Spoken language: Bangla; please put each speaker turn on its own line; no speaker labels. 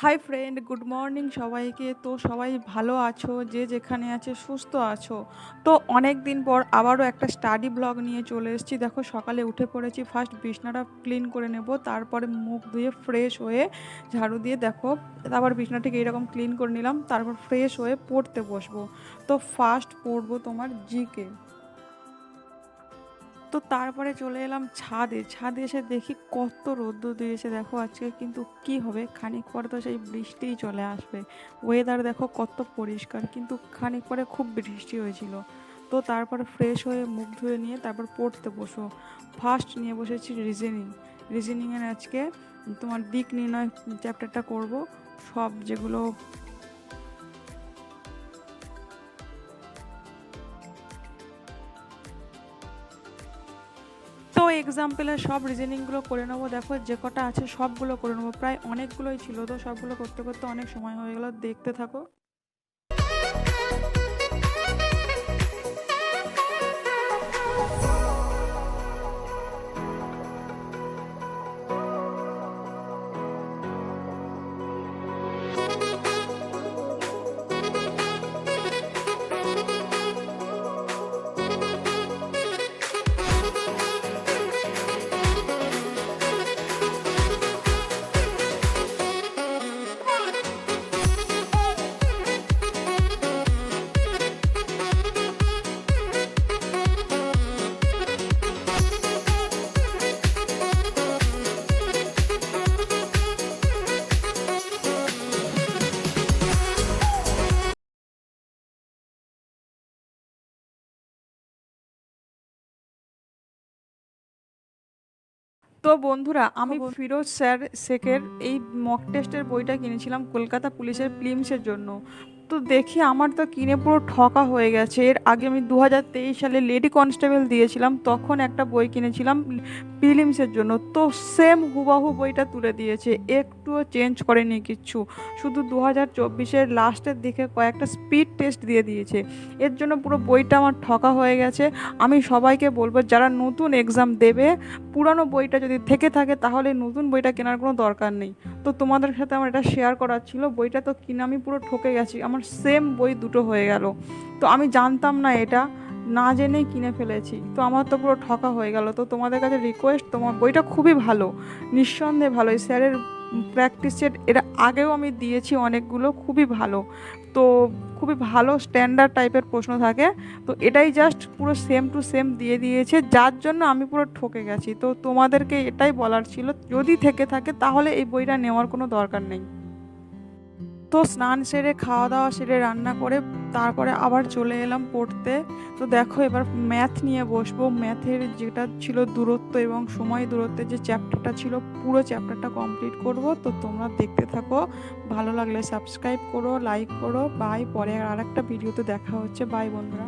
হাই ফ্রেন্ড, গুড মর্নিং সবাইকে। তো সবাই ভালো আছো, যে যেখানে আছে সুস্থ আছো। তো অনেক দিন পর আবারও একটা স্টাডি ব্লগ নিয়ে চলে এসেছি। দেখো সকালে উঠে পড়েছি, ফার্স্ট বিছনাটা ক্লিন করে নেব, তারপরে মুখ ধুয়ে ফ্রেশ হয়ে ঝাড়ু দিয়ে দেখো আবার বিছনাটাকে এরকম ক্লিন করে নিলাম, তারপর ফ্রেশ হয়ে পড়তে বসবো। তো ফার্স্ট পড়বো তোমার জিকে। তো তারপরে চলে এলাম ছাদে। ছাদে এসে দেখি কত রোদ্দুর দিয়েছে দেখো আজকে, কিন্তু কি হবে, খানিক পরে তো সেই বৃষ্টিই চলে আসবে। ওয়েদার দেখো কত পরিষ্কার, কিন্তু খানিক পরে খুব বৃষ্টি হয়েছিল। তো তারপর ফ্রেশ হয়ে মুখ ধুয়ে নিয়ে তারপর পড়তে বসো। ফার্স্ট নিয়ে বসেছি রিজনিং। রিজনিংয়ের আজকে তোমার দিক নির্ণয় চ্যাপ্টারটা করব। সব যেগুলো তো এক্সাম্পলের সব রিজনিংগুলো করে নেবো। দেখো যে কটা আছে সবগুলো করে নেবো, প্রায় অনেকগুলোই ছিল, তো সবগুলো করতে করতে অনেক সময় হয়ে গেল। দেখতে থাকো। তো বন্ধুরা, আমি ফিরোজ স্যার শেখের এই মক টেস্টের বইটা কিনেছিলাম কলকাতা পুলিশের প্রিলিমসের জন্য। তো দেখি আমার তো কিনে পুরো ঠকা হয়ে গেছে। এর আগে আমি 2023 সালে লেডি কনস্টেবল দিয়েছিলাম, তখন একটা বই কিনেছিলাম প্রিলিমসের জন্য। তো সেম হুবাহু বইটা তুলে দিয়েছে, একটুও চেঞ্জ করেনি কিচ্ছু। শুধু 2024-এর লাস্টের দিকে কয়েকটা স্পিড টেস্ট দিয়ে দিয়েছে। এর জন্য পুরো বইটা আমার ঠকা হয়ে গেছে। আমি সবাইকে বলবো, যারা নতুন এক্সাম দেবে, পুরানো বইটা যদি থেকে থাকে তাহলে নতুন বইটা কেনার কোনো দরকার নেই। তো তোমাদের সাথে আমার এটা শেয়ার করার ছিল। বইটা তো কিনে আমি পুরো ঠকে গেছি, আমার সেম বই দুটো হয়ে গেল। তো আমি জানতাম না এটা, না জেনেই কিনে ফেলেছি। তো আমার তো পুরো ঠকা হয়ে গেল। তো তোমাদের কাছে রিকোয়েস্ট, তোমার বইটা খুবই ভালো, নিঃসন্দেহে ভালো। এই স্যারের প্র্যাকটিস সেট এর আগেও আমি দিয়েছি অনেকগুলো, খুবই ভালো। তো খুবই ভালো স্ট্যান্ডার্ড টাইপের প্রশ্ন থাকে। তো এটাই জাস্ট পুরো সেম টু সেম দিয়ে দিয়েছে, যার জন্য আমি পুরো ঠকে গেছি। তো তোমাদেরকে এটাই বলার ছিল, যদি থেকে থাকে তাহলে এই বইটা নেওয়ার কোনো দরকার নেই। তো স্নান সেরে খাওয়া দাওয়া সেরে রান্না করে তারপরে আবার চলে এলাম পড়তে। তো দেখো এবার ম্যাথ নিয়ে বসবো। ম্যাথের যেটা ছিল দূরত্ব এবং সময় দূরত্বের যে চ্যাপ্টারটা ছিল, পুরো চ্যাপ্টারটা কমপ্লিট করব। তো তোমরা দেখতে থাকো, ভালো লাগলে সাবস্ক্রাইব করো, লাইক করো। বাই, পরে আর একটা ভিডিওতে দেখা হচ্ছে। বাই বন্ধুরা।